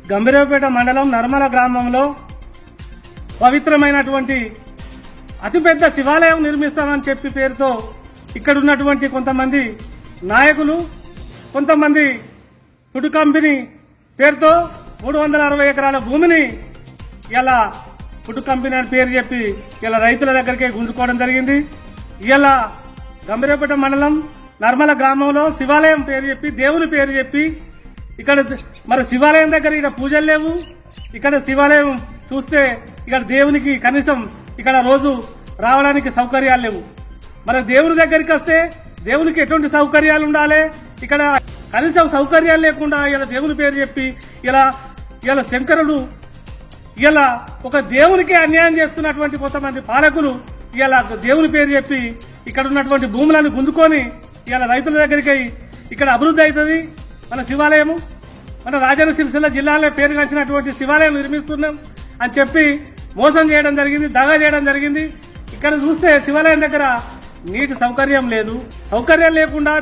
గంభీరావుపేట మండలం నర్మల గ్రామంలో పవిత్రమైనటువంటి అతిపెద్ద శివాలయం నిర్మిస్తామని చెప్పి పేరుతో ఇక్కడ ఉన్నటువంటి కొంతమంది నాయకులు, కొంతమంది ఫుడ్ కంపెనీ పేరుతో 360 ఎకరాల భూమిని ఇలా ఫుడ్ కంపెనీ అని పేరు చెప్పి ఇలా రైతుల దగ్గరికి గుంజుకోవడం జరిగింది. ఇలా గంభీరావుపేట మండలం నర్మల గ్రామంలో శివాలయం పేరు చెప్పి, దేవుని పేరు చెప్పి, ఇక్కడ మరి శివాలయం దగ్గర ఇక్కడ పూజలు లేవు. ఇక్కడ శివాలయం చూస్తే ఇక్కడ దేవునికి కనీసం ఇక్కడ రోజు రావడానికి సౌకర్యాలు లేవు. మరి దేవుని దగ్గరికి వస్తే దేవునికి ఎటువంటి సౌకర్యాలు ఉండాలి? ఇక్కడ కనీసం సౌకర్యాలు లేకుండా ఇలా దేవుని పేరు చెప్పి ఇలా శంకరుడు ఇలా ఒక దేవునికి అన్యాయం చేస్తున్నటువంటి కొంతమంది పాలకులు ఇలా దేవుని పేరు చెప్పి ఇక్కడ ఉన్నటువంటి భూములను గుంజుకొని ఇలా రైతుల దగ్గరికి ఇక్కడ అభివృద్ధి అవుతుంది. మన శివాలయము మన రాజన్న సిరిసిల్ల జిల్లాలో పేరుగాంచినటువంటి శివాలయం నిర్మిస్తున్నాం అని చెప్పి మోసం చేయడం జరిగింది, దగా చేయడం జరిగింది. ఇక్కడ చూస్తే శివాలయం దగ్గర నీటి సౌకర్యం లేదు. సౌకర్యం లేకుండా